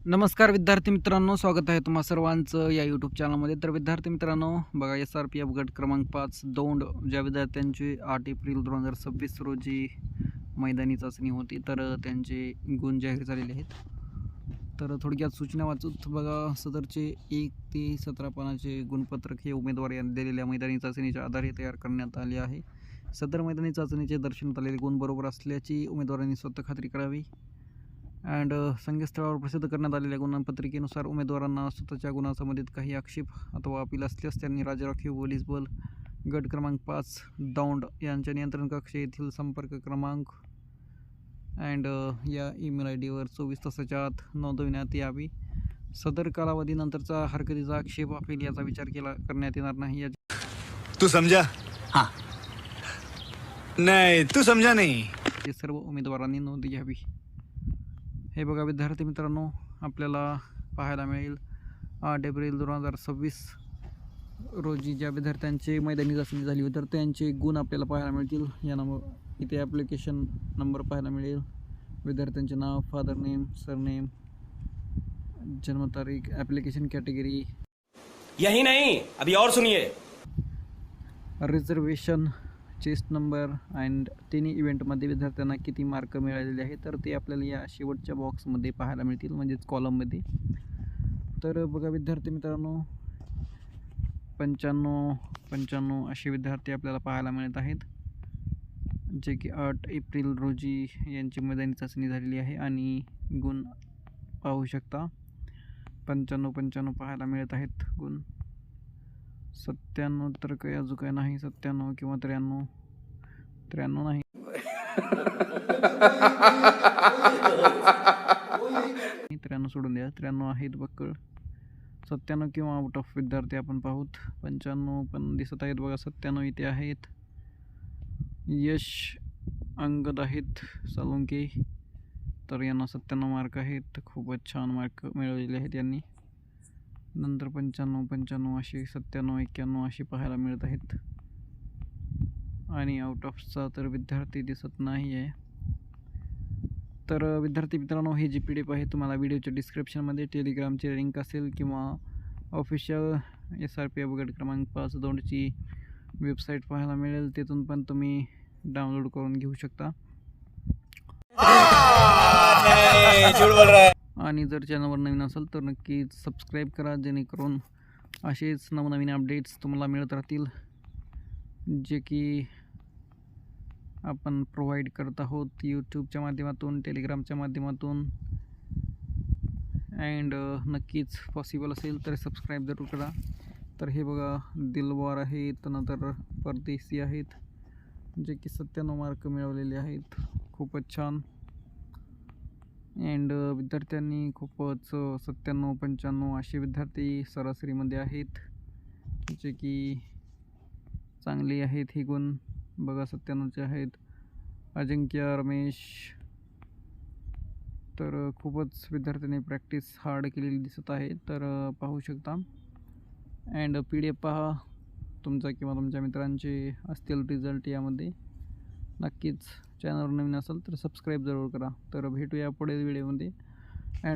नमस्कार विद्यार्थी मित्रांनो, स्वागत आहे तुम्हा सर्वांचं या यूट्यूब चॅनलमध्ये. तर विद्यार्थी मित्रांनो, बघा SRPF गट क्रमांक 5 दौंड ज्या विद्यार्थ्यांची 8 एप्रिल 2026 रोजी मैदानी चाचणी होती, तर त्यांचे गुण जाहीर झालेले आहेत. तर थोडक्यात सूचना वाचूत बघा, सदरचे 1 ते 17 पानाचे गुणपत्रक हे उमेदवार यांनी दिलेल्या मैदानी चाचणीच्या आधारे तयार करण्यात आले आहे. सदर मैदानी चाचणीचे दर्शनात आलेले गुण बरोबर असल्याची उमेदवारांनी स्वतः खात्री करावी. संकेतस्थळावर प्रसिद्ध करण्यात आलेल्या गुणपत्रिकेनुसार उमेदवारांना स्वतःच्या गुणासंबंधित काही आक्षेप अथवा अपील असल्यास त्यांनी राज्य राखीव पोलीस बल गट क्रमांक 5 दौंड यांच्या नियंत्रण कक्ष येथील संपर्क क्रमांक या ईमेल ID वर 24 तासाच्या आत नोंदविण्यात यावी. सदर कालावधीनंतरचा हरकतीचा आक्षेप अपील याचा विचार करण्यात येणार नाही. तू समझा? हाँ. नहीं, तू समझा नहीं. हे सर्व उमेदवारांनी नोंद घ्यावी. हे बघा विद्यार्थी मित्रांनो, आपल्याला पाहायला मिळेल 8 एप्रिल 2026 रोजी ज्या विद्यार्थ्यांची मैदानी चाचणी झाली होती तर त्यांचे गुण आपल्याला पाहायला मिळतील. या नंबर इथे ॲप्लिकेशन नंबर पाहायला मिळेल, विद्यार्थ्यांचे नाव, फादर नेम, सरनेम, जन्मतारीख, ॲप्लिकेशन कॅटेगरी, यही नहीं अभी और सुनिए, रिझर्वेशन, चेस्ट नंबर अँड तिन्ही इव्हेंटमध्ये विद्यार्थ्यांना किती मार्क मिळालेले आहेत तर ते आपल्याला या शेवटच्या बॉक्समध्ये पाहायला मिळतील, म्हणजेच कॉलममध्ये. तर बघा विद्यार्थी मित्रांनो, 95 असे विद्यार्थी आपल्याला पाहायला मिळत आहेत, जे की 8 एप्रिल रोजी यांची मैदानी चाचणी झालेली आहे आणि गुण पाहू शकता. 95 पाहायला मिळत आहेत गुण. 97 तर काही अजून काय नाही, 97 किंवा 93 नाही. 93 सोडून द्या, 93 आहेत बक्कळ. 97 किंवा आउट ऑफ विद्यार्थी आपण पाहूत. 95 पण दिसत आहेत बघा, 97 इथे आहेत. यश अंगद आहेत सालुंके, तर यांना 97 मार्क आहेत. खूपच छान मार्क मिळवलेले आहेत यांनी. नंतर 95 असे 97, 91 असे पाहायला मिळत आहेत. आणि आउट ऑफचा तर विद्यार्थी दिसत नाही आहे. तर विद्यार्थी मित्रांनो, ही जी PDF आहे तुम्हाला व्हिडिओच्या डिस्क्रिप्शनमध्ये टेलिग्रामची लिंक असेल किंवा ऑफिशियल SRPF गट क्रमांक 5 दौंडची वेबसाईट पाहायला मिळेल, तिथून पण तुम्ही डाउनलोड करून घेऊ शकता. आणि जर चॅनलवर नवीन असेल तर नक्कीच सबस्क्राईब करा, जेणेकरून असेच नवनवीन अपडेट्स तुम्हाला मिळत राहतील, जे की आपण प्रोव्हाइड करत आहोत यूट्यूबच्या माध्यमातून, टेलिग्रामच्या माध्यमातून. नक्कीच पॉसिबल असेल तर सबस्क्राईब जरूर करा. तर हे बघा, दिलवार आहेत, नंतर परदेशी आहेत, जे की 97 मार्क मिळवलेले आहेत. खूपच छान. विद्यार्थ्यांनी खूपच 97, 95 असे विद्यार्थी सरासरीमध्ये आहेत, जे की चांगले आहेत हे गुण. बघा 97चे आहेत. अजिंक्य, रमेश, तर खूपच विद्यार्थ्यांनी प्रॅक्टिस हार्ड केलेली दिसत आहे, तर पाहू शकता. PDF पहा, तुमचा किंवा तुमच्या मित्रांचे असतील रिझल्ट यामध्ये. नक्कीच चॅनलवर नवीन असेल तर सबस्क्राईब जरूर करा. तर भेटूया पुढील व्हिडिओमध्ये.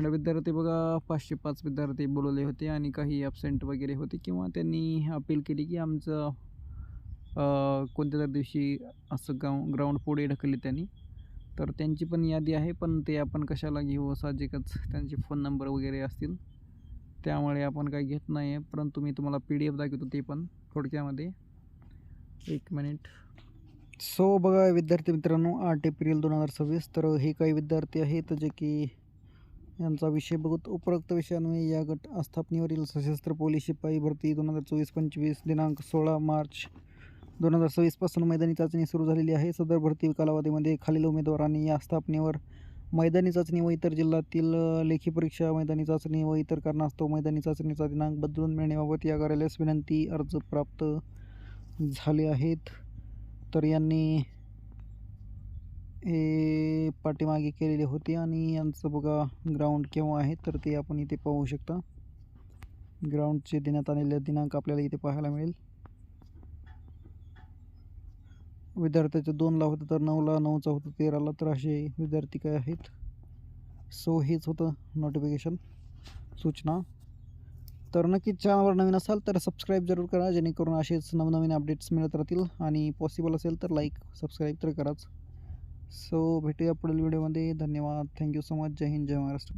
विद्यार्थी बघा, 505 विद्यार्थी बोलवले होते आणि काही ॲबसेंट वगैरे होते, किंवा त्यांनी अपील केली की आमचं कोणत्या तरी दिवशी असं ग्राउंड पुढे ढकलले त्यांनी. तर त्यांची पण यादी आहे, पण ते आपण कशाला घेऊ, साहजिकच त्यांचे फोन नंबर वगैरे असतील, त्यामुळे आपण काही घेत नाही आहे. परंतु मी तुम्हाला PDF दाखवतो ते पण थोडक्यामध्ये. 1 मिनिट. सो बघा विद्यार्थी मित्रांनो, 8 एप्रिल 2026, तर हे काही विद्यार्थी आहेत जे की यांचा विषय बघत. उपरोक्त विषयान्वये या गट आस्थापनेवरील सशस्त्र पोलीस शिपाई भरती 2024-25 दिनांक 16 मार्च 2026 पासून मैदानी चाचणी सुरू झालेली आहे. सदर भरती कालावधीमध्ये खालील उमेदवारांनी या आस्थापनेवर मैदानी चाचणी व इतर जिल्ह्यातील लेखी परीक्षा, मैदानी चाचणी व इतर कारणास्तव मैदानी चाचणीचा दिनांक बदलून मिळण्याबाबत या कार्यालयास विनंती अर्ज प्राप्त झाले आहेत. तर यांनी हे पाठीमागे केलेले होते आणि यांचं बघा ग्राउंड केव्हा आहे तर ते आपण इथे पाहू शकता. ग्राउंडचे देण्यात आलेले दिनांक आपल्याला इथे पाहायला मिळेल. विद्यार्थ्याचं 2ला होतं, तर 9ला, 9चा होतं 13ला, तर असे विद्यार्थी काय आहेत. सो हेच होतं नोटिफिकेशन, सूचना. तर नक्कीच चॅनलवर नवीन असाल तर सबस्क्राईब जरूर करा, जेणेकरून असेच नवनवीन अपडेट्स मिळत राहतील. आणि पॉसिबल असेल तर लाईक सबस्क्राईब तर कराच. सो भेटूया पुढील व्हिडिओमध्ये. धन्यवाद. Thank you so much. जय हिंद, जय महाराष्ट्र.